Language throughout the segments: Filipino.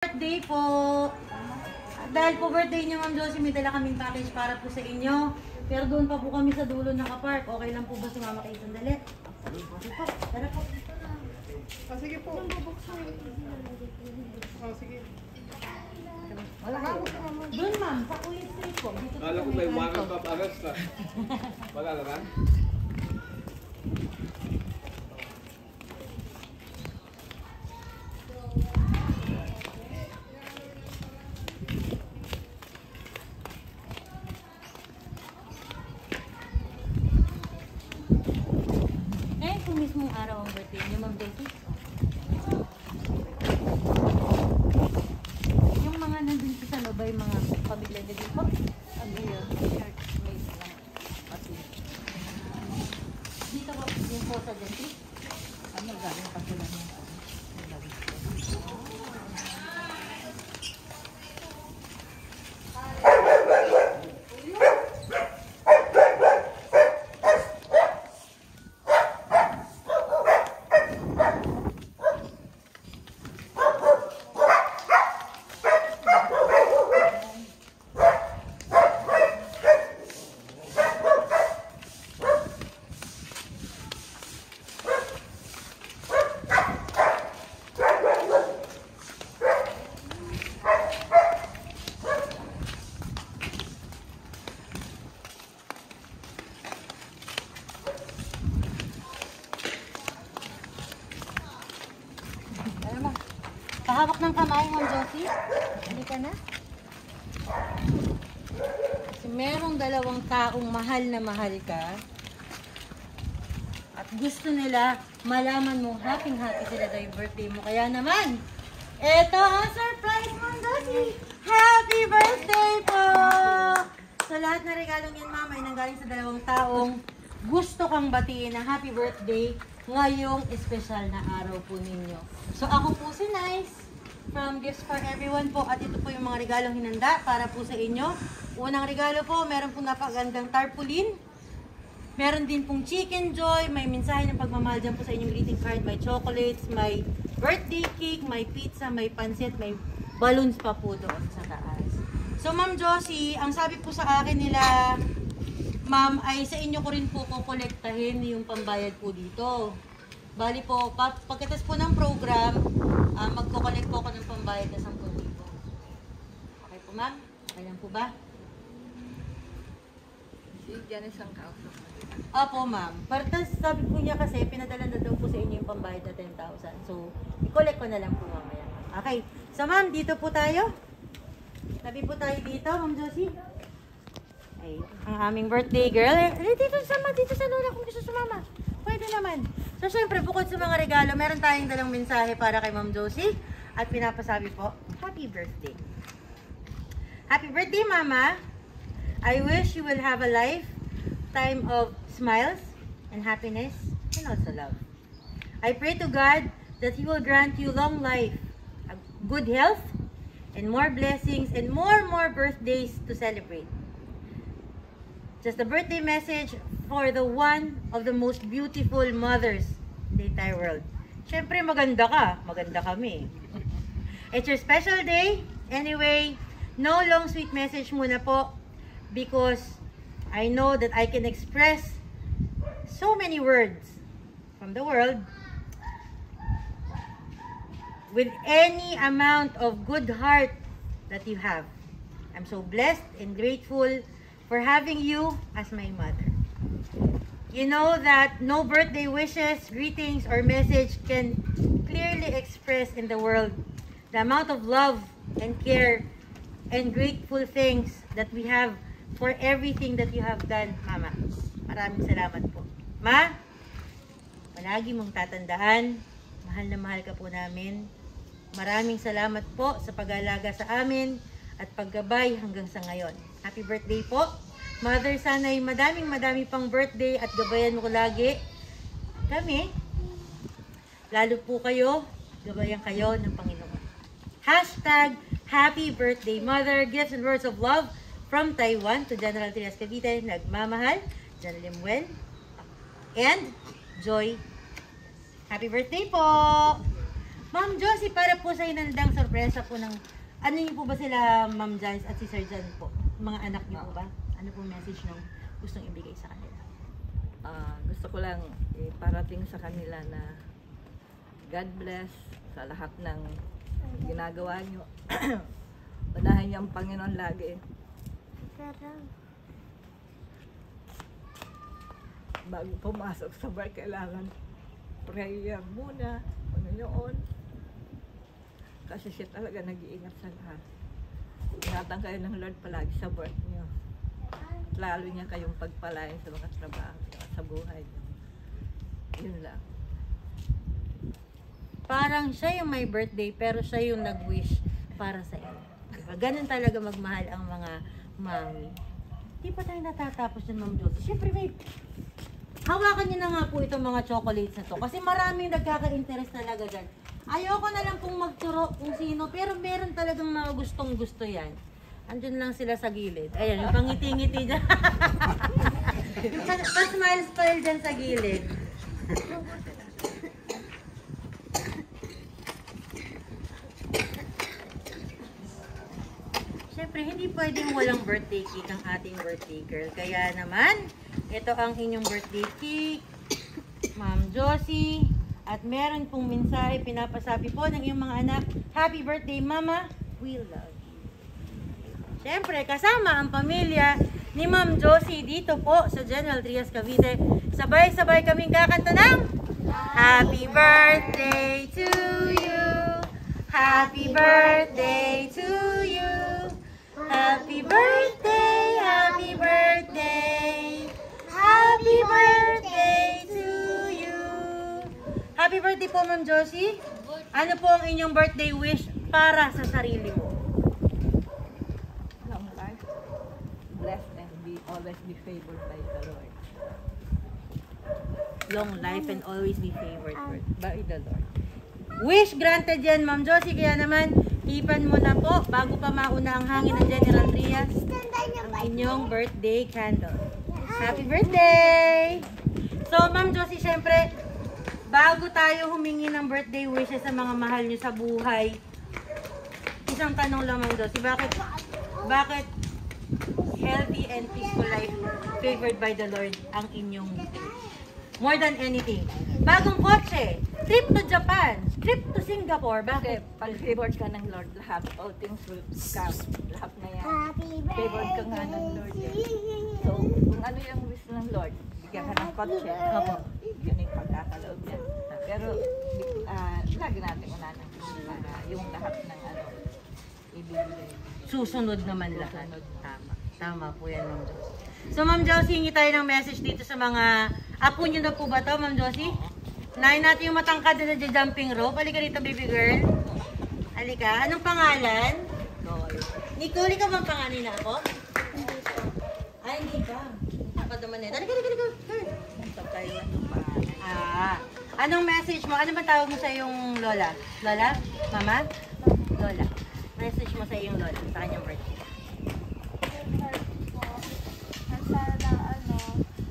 Birthday po! Dahil po birthday niyo, Ma'am Josie, may dala kaming package para po sa inyo. Pero doon pa po kami sa dulo nakapark. Okay lang po ba sumama kayo sandali? Okay po, tara po. Sige po. Sige. Wala ka. Doon, ma'am, sa Kuya Street po. Dito po Kala ko sa may kanto. warrant of arrest na. Wala na. Eh, kung mismong araw ang birthday niyo, Ma'am Josie. Yung mga nandun sa loob ay mga pamilya niyo din po. Ano yun? Churchmate lang. Pati. Dito po, yung po sa dentist. Ano, galing pa sila ng Pahawak ng kamay, Ma'am Josie. Hindi ka na? Kasi merong dalawang taong mahal na mahal ka. At gusto nila malaman mo happy-happy sila dahil birthday mo. Kaya naman, eto ang surprise, Ma'am Josie! Happy birthday po! Sa lahat na regalong yan, Ma'am, ay nanggaling sa dalawang taong gusto kang batiin na happy birthday ngayong espesyal na araw po ninyo. So ako po si Nice from Gifts for Everyone po at ito po yung mga regalong hinanda para po sa inyo. Unang regalo po, meron pong napagandang tarpaulin. Meron din pong Chicken Joy, may mensahe ng pagmamahal dyan po sa inyong greeting card, may chocolates, may birthday cake, may pizza, may pansit, may balloons pa po doon sa taas. So Ma'am Josie, ang sabi po sa akin nila, Ma'am, ay sa inyo ko rin po kukolektahin yung pambayad po dito. Bali po, pagkatas po ng program, magko-collect po ako ng pambayad na 10,000. Okay po, Ma'am? Okay lang po ba? Si Janice ang kausap. Opo, Ma'am. Partas, sabi po niya kasi, pinadala na daw po sa inyo yung pambayad na 10,000. So, i-collect ko na lang po mamaya. Okay. So, Ma'am, dito po tayo. Tabi po tayo dito, Ma'am Josie. Ay, ang aming birthday girl. Dito sa lola kung gusto sumama. Pwede naman. So, syempre, bukod sa mga regalo, meron tayong dalang mensahe para kay Ma'am Josie. At pinapasabi po, happy birthday. Happy birthday, Mama. I wish you will have a lifetime of smiles and happiness and also love. I pray to God that He will grant you long life, good health, and more blessings and more birthdays to celebrate. Just a birthday message for the one of the most beautiful mothers in the entire world. Siyempre, maganda ka. Maganda kami. It's your special day. Anyway, no long sweet message muna po because I know that I can express so many words from the world with any amount of good heart that you have. I'm so blessed and grateful for having you as my mother. You know that no birthday wishes, greetings, or message can clearly express in the world the amount of love and care and grateful things that we have for everything that you have done, Mama. Maraming salamat po. Ma, palagi mong tatandaan, mahal na mahal ka po namin. Maraming salamat po sa pag-alaga sa amin at paggabay hanggang sa ngayon. Happy birthday po. Mother, sana'y madami pang birthday at gabayan mo lagi. Kami, lalo po kayo, gabayan kayo ng Panginoon. Hashtag Happy Birthday Mother. Gifts and words of love from Taiwan to General Trias Cavite. Nagmamahal, Jan Limuel and Joy. Happy birthday po! Ma'am Josie, para po sa inandang sorpresa po ng, ano niyo po ba sila, Ma'am Janice at si Sir Jan po? Mga anak niyo po ba? Ano po message nung gustong ibigay sa kanila? Gusto ko lang iparating sa kanila na God bless sa lahat ng ginagawa nyo. Unahin niyo ang Panginoon lagi. Bago pumasok sa bar, kailangan prayer muna, Panginoon. Kasi siya talaga nag-iingat sa lahat. Ingatan kayo ng Lord palagi sa work niyo. Lalo niya kayong pagpalain sa mga trabaho sa buhay niyo. Yun lang. Parang siya yung may birthday, pero siya yung nag-wish para sa iyo. Diba? Ganun talaga magmahal ang mga mami. Di pa tayo natatapos dyan, Ma'am Josie. Siyempre, may hawakan niyo na nga po itong mga chocolates na to. Kasi maraming nagkaka-interest talaga dyan. Ayoko na lang pong magturo kung sino, pero meron talagang mga gustong gusto yan. Andun lang sila sa gilid. Ayan, yung pangiti-ngiti dyan. Yung pa-smile-smile dyan sa gilid. Siyempre, hindi pwedeng walang birthday cake ang ating birthday girl. Kaya naman, ito ang inyong birthday cake, Ma'am Josie. At meron pong mensahe pinapasabi po ng iyong mga anak, Happy birthday, Mama. We love you. Siyempre, kasama ang pamilya ni Ma'am Josie dito po sa General Trias, Cavite. Sabay-sabay kaming kakanta ng Happy birthday to you. Happy birthday to you. Happy birthday, happy birthday. Happy birthday to you. Happy birthday po, Ma'am Josie. Ano po ang inyong birthday wish para sa sarili mo? Long life, blessed and always be favored by the Lord. Long life and always be favored by the Lord. Wish granted yan, Ma'am Josie. Kaya naman, ipan mo na po bago pa mauna ang hangin ng General Trias ang inyong birthday candle. Happy birthday! So, Ma'am Josie, syempre, bago tayo humingi ng birthday wishes sa mga mahal nyo sa buhay, isang tanong lang, Ma'am Josie, bakit healthy and peaceful life favored by the Lord ang inyong more than anything? Bagong kotse, trip to Japan, trip to Singapore, Kasi bakit? pag favored ka ng Lord, lahat, all things will come. Lahat na yan. Favored ka nga ng Lord yan. So, kung ano yung wish ng Lord, bigyan ka ng kotse. Opo. Yun yung pagkakaloob niya. Pero, lagi natin unanan yung lahat ng ibibigay. Susunod naman lahat. Tama. Tama po yan, Ma'am Josie. So, Ma'am Josie, hingi tayo ng message dito sa mga apo nyo na po ba to, Ma'am Josie? Nahin natin yung matangkad na jumping rope. Halika dito, baby girl. Halika. Anong pangalan? Nicole, ikaw bang pangalan na ako? Ay, hindi ka. Ako naman eh. Halika, halika. Anong message mo? Ano ba tawag mo sa iyong lola? Lola? Mama? Lola. Message mo sa iyong lola sa kanyang birthday.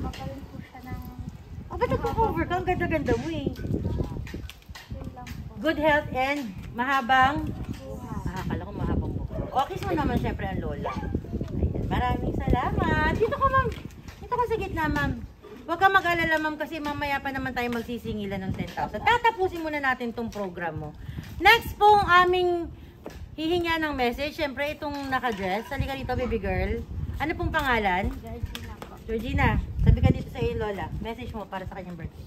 Magaling po siya ng Ba't nagpo-cover ka? Ang ganda-ganda mo eh. yun lang po. Good health and mahabang Buhay. akala ko mahabang buhok. Okay, so naman syempre ang lola. Ayan. Maraming salamat. Dito ka, ma'am. Dito ka sa gitna, ma'am. Huwag ka mag-alala, ma'am, kasi mamaya pa naman tayo magsisingilan ng 10,000. Tatapusin muna natin tong program mo. Next po ang aming hihinga ng message. Syempre, itong naka-dress. Halika dito, baby girl. Ano pong pangalan? Georgina po. Georgina, sabi ka dito sa iyo, lola. Message mo para sa kanyang birthday.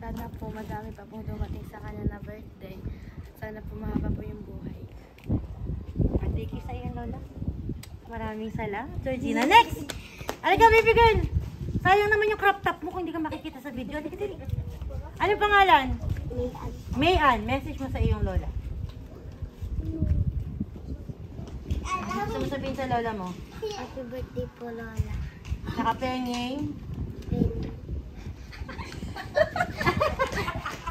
Sana po madami pa pong dumating sa kanya na birthday. Sana po mahaba po yung buhay. Birthday kiss sa iyo, lola. Maraming salamat, Georgina. Next! Halika, baby girl. Sayang naman yung crop top mo kung hindi ka makikita sa video. Halika, dali. Ano pangalan? Mayan. Message mo sa iyong lola. Ano gusto mo sabihin sa lola mo? Happy birthday po, Lola. Nakapengeng.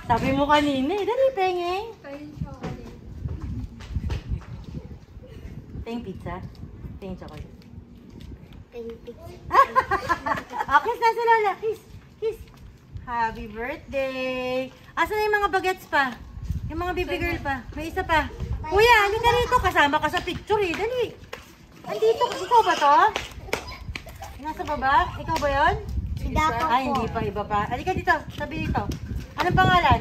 Sabi mo kanina eh. Dali, pengeng. Tayong pizza. Tayong chocolate. Kiss na si lola. Kiss. Kiss. Happy birthday. Asan na yung mga bagets pa? Yung mga baby girl pa. May isa pa. Kuya, ano ka rito? Kasama ka sa picture eh. Dali. Andito. Ikaw ba to? Nasa baba? Ikaw ba yun? Ay, hindi pa. Iba pa. Halika dito. Sabi dito. Anong pangalan?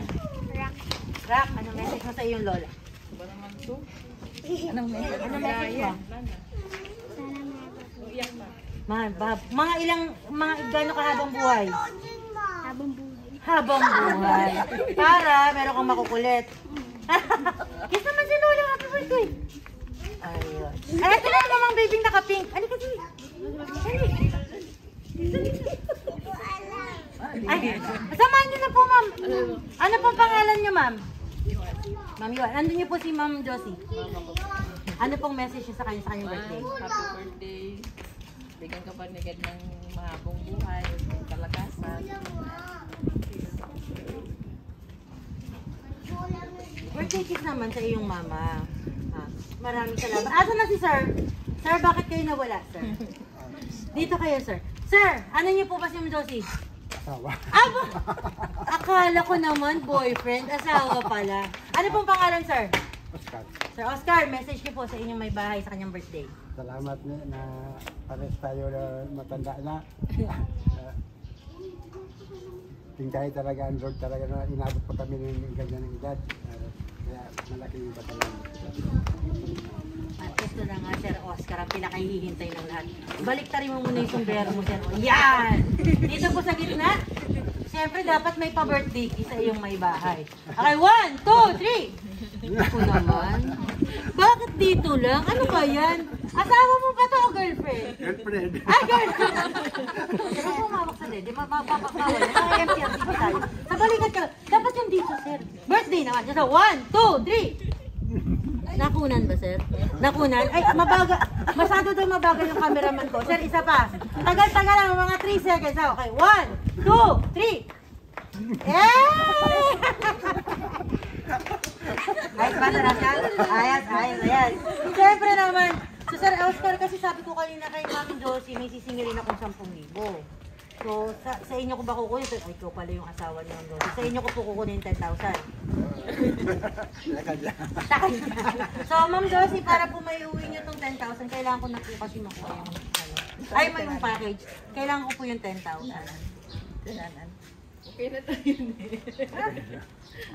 Rock. Anong message mo sa iyong lola? Anong message? Anong message mo? Mga ilang, gano'ng kahabang buhay? Habang buhay. Para meron kang makukulit. Kiss naman si Lola. Happy birthday. Ayun. Ay, ito na namang babying naka-pink. Halika dito. Ay, samahan niyo na po, ma'am. Ano pong pangalan niyo, ma'am? Ma'am Yuan. Nandun niyo po si Ma'am Josie. Ano pong message niyo sa kanyang birthday? Happy birthday. Bigyan ka pa nigad ng mahabang buhay, ng kalakasan. Birthday kiss naman sa iyong mama. Maraming salamat. Asa na si sir? Sir, bakit kayo nawala, sir? Dito kayo, sir. Sir, ano niyo po ba si Ma'am Josie? Asawa. Aba! Akala ko naman boyfriend, asawa pala. Ano pong pangalan, sir? Oscar, Sir Oscar, message niyo po sa inyong may bahay sa kanyang birthday. salamat na pares tayo na matanda na. Tingkay talaga ang Lord talaga na inabot pa kami ng ganyan ng edad. Kaya malaking pasalamat. At ito na nga, Sir Oscar, ang pinakahihintay ng lahat. Baliktarin mo muna yung sombrero mo, Sir. Yan! Dito po sa gitna. Siyempre, dapat may pa-birthday kiss sa iyong may bahay. Okay, 1, 2, 3! Ako naman. Bakit dito lang? Ano ba yan? Asawa mo ba to o girlfriend? Girlfriend. Ay, girlfriend! Ano po mawak sa dede? Mapapakawal. MTRC pa tayo. Sa balikat ka. Dapat yung dito, sir. Birthday naman. So, 1, 2, 3! Nakunan ba, sir? Nakunan? Ay, mabaga. Masyado daw mabagal yung cameraman ko. Sir, isa pa. Tagal-tagal lang, mga 3 seconds. Okay, 1, 2, 3! Yay! Ayos ba na siya? Ayos. Siyempre naman. So, Sir Oscar, kasi sabi ko kanina kay Mami Josie, may sisingilin akong 10,000. So, sa inyo ko ba kukunin? Ay, ikaw pala yung asawa niyo, Mami Josie. Sa inyo ko po kukunin 10,000. So, Ma'am Josie, para po may uwi niyo itong 10,000, kailangan ko na po kasi makuha yung ay, may yung package. Kailangan ko po yung 10,000. Okay na tayo yun eh.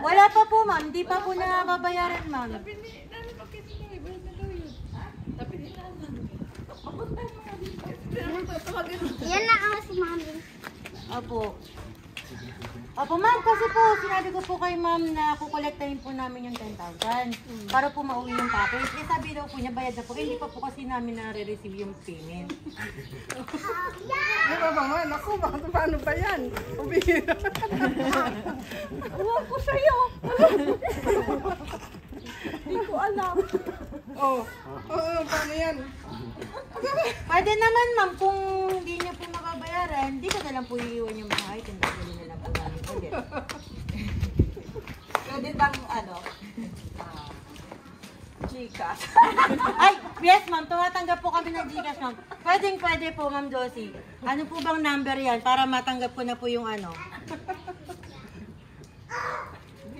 Wala pa po, ma'am. Hindi pa po nababayaran, ma'am. Sabi ni, nani bakit ito? Iba na daw yun. Sabi ni Nanan. Papunta mo nga dito. Tawagin mo. Yan na ang si Mami. Opo, ma'am. Kasi po, sinabi ko po kay ma'am na kukolektahin po namin yung 10,000 para po mauwi yung package. Eh, sabi daw po niya, bayad na po. Eh, hindi pa po kasi namin na-receive yung payment. Di ba naman? Ako, paano ba yan? Ubihira. Huwag ko sa'yo. Hindi ko alam. Paano yan? Pwede naman, ma'am, kung hindi niyo po mababayaran, dito na lang po iiwan yung mga item. Dahil na lang po namin ulit. Pwede bang ano? Chika. Ay, yes, ma'am. Tumatanggap po kami ng Gcash, ma'am. Pwede po, Ma'am Josie. Ano po bang number yan para matanggap ko na po yung ano?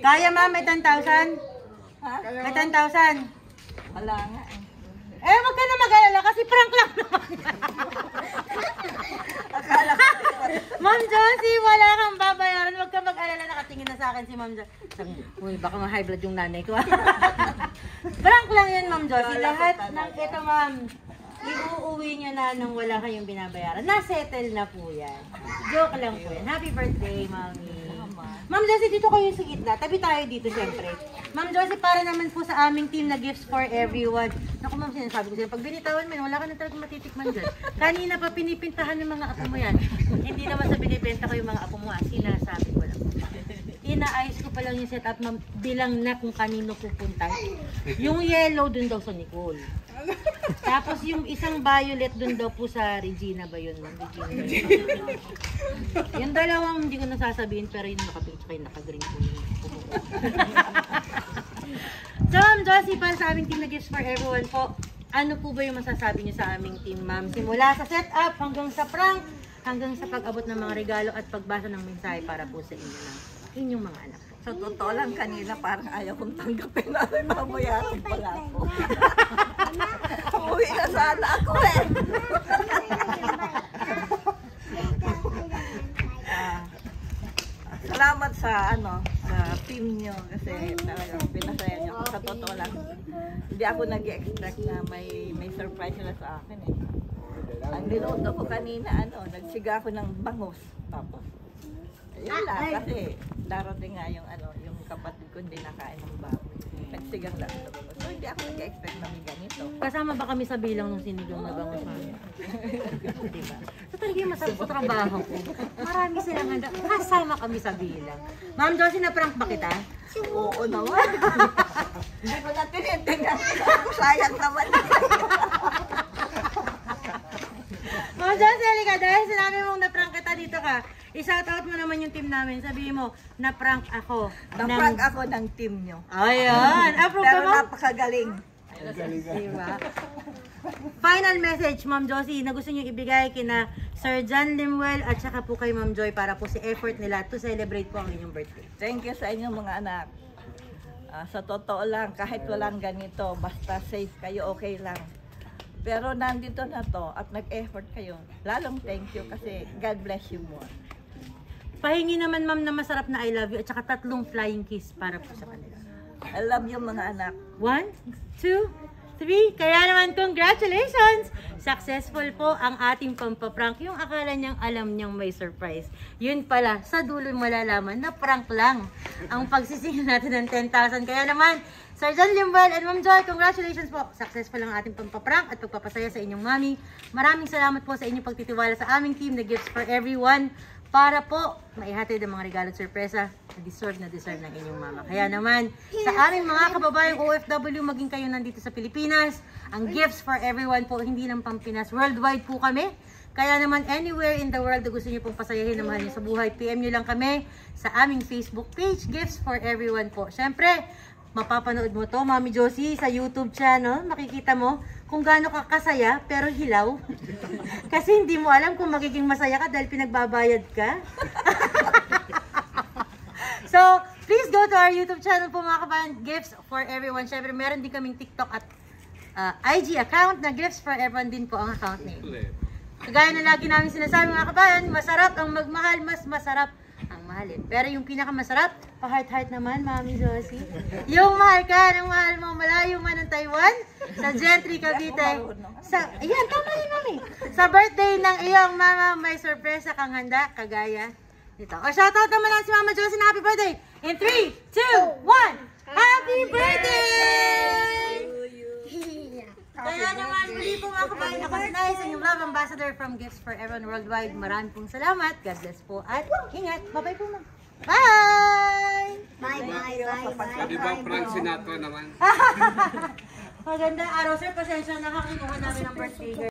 Kaya, ma'am, may 10,000? Ha? May 10,000? Wala nga eh. Eh, wag ka na mag-alala kasi prank lang naman. Ma'am Josie, wala kang babayaran. Wag ka mag-alala. Nakatingin na sa akin si Ma'am Josie. Uy, baka ma-high blood yung nanay ko. Prank lang yan, Ma'am Josie. Lahat ng ito, ma'am, iuuwi niya na nang wala kayong binabayaran. Na-settle na po yan. Joke lang po yan. Happy birthday, Mami. Ma'am Josie, dito kayo sa gitna. Tabi tayo dito, syempre. Ma'am Josie, para naman po sa aming team na gifts for everyone. Naku, ma'am, sinasabi ko sa'yo, pag binitawan mo, wala ka na talagang matitikman dyan. Kanina pa pinipintahan ng mga apo mo yan. Hindi naman sa binibenta ko yung mga apo mo, sinasabi ko lang. Inaayos ko pa lang yung setup, ma'am, bilang na kung kanino pupunta. Yung yellow dun daw sa Nicole. Tapos yung isang violet dun daw po sa Regina ba yun, ma'am? Regina. Yung dalawang hindi ko nasasabihin, pero yung nakapicture kayo, naka-green po yun. So, Ma'am Josie, para sa aming team na gifts for everyone po, ano po ba yung masasabi niyo sa aming team, ma'am? Simula sa setup hanggang sa prank, hanggang sa pag-abot ng mga regalo at pagbasa ng mensahe para po sa inyo ng inyong mga anak po. Sa totoo lang kanina, parang ayaw kong tanggapin na mabayaran pala ako. Umuwi na sana ako eh. Salamat sa sa team nyo kasi talagang pinasaya nyo. Sa totoo lang, hindi ako nag-expect na may surprise na sa akin eh. Ang niluto ko kanina, nagsiga ako ng bangus. Tapos, yun lang kasi darating nga yung yung kapatid ko hindi nakain ng baboy. Nagsigang lang ito. So hindi ako nag-expect na may ganito. Kasama ba kami sa bilang ng sinigang na bangus namin? Diba? So talaga yung masarap sa trabaho ko. Marami silang handa. Kasama kami sa bilang. Ma'am Josie, na-prank ba kita? Oo naman. Hindi ko na tinitingnan. Sayang naman. Ma'am Josie, halika. Dahil sinabi mong na-prank kita dito ka, i-shoutout mo naman yung team namin. Sabihin mo, na-prank ako. Na-prank ako ng team nyo. Ayan. Approve Pero ka, ma'am? napakagaling. Diba? Final message, Ma'am Josie, na gusto niyo ibigay kina Sir John Limwell at saka po kay Ma'am Joy para po sa effort nila to celebrate po ang inyong birthday. Thank you sa inyong mga anak. Sa totoo lang, kahit walang ganito, basta safe kayo, okay lang. Pero nandito na to at nag-effort kayo. Lalong thank you kasi God bless you more. Pahingi naman, Ma'am, na masarap na I love you at saka 3 flying kiss para po sa kanila. I love you mga anak. 1, 2, 3. Kaya naman, congratulations! Successful po ang ating pampaprank. Yung akala niyang alam niyang may surprise. Yun pala, sa dulo malalaman na prank lang ang pagsisingil natin ng 10,000. Kaya naman, Sir John Limwell and Ma'am Joy, congratulations po. Successful ang ating pampaprank at pagpapasaya sa inyong mami. Maraming salamat po sa inyong pagtitiwala sa aming team na Gifts for Everyone para po maihatid ang mga regalo at sorpresa na deserve ng inyong mama. Kaya naman, sa aming mga kababayang OFW, maging kayo nandito sa Pilipinas, ang Gifts for Everyone po, hindi lang Pampinas, worldwide po kami. Kaya naman, anywhere in the world na gusto niyo pong pasayahin na mahal niyo sa buhay, PM niyo lang kami sa aming Facebook page, Gifts for Everyone po. Siyempre, mapapanood mo to, Mami Josie, sa YouTube channel, makikita mo kung gaano ka kasaya, pero hilaw. Kasi hindi mo alam kung magiging masaya ka dahil pinagbabayad ka. So, please go to our YouTube channel po mga kabayan, Gifts for Everyone. Siyempre, meron din kaming TikTok at IG account na Gifts for Everyone din po ang account name. Kagaya na lagi namin sinasabi mga kabayan, masarap ang magmahal, mas masarap ang mahalin. Pero yung pinakamasarap, pa-heart-heart naman, Mami Josie. Yung mahal ka, ng mahal mo, malayo man ng Taiwan, sa Gentry, Cavite. Ayan, tama rin, Mami. Sa birthday ng iyong mama, may sorpresa kang handa, kagaya nito. O, shoutout naman lang si Mama Josie na happy birthday. In 3, 2, 1, happy birthday! Kaya naman, muli po mga kabayan, ako si Nay, sa inyong love ambassador from Gifts for Everyone Worldwide. Maraming pong salamat. God bless po at ingat. Bye-bye po, ma'am. Bye! Di ba Frank Sinatra naman? Magandang araw, sir. Pasensya na, kakinuha namin ang birthday girl.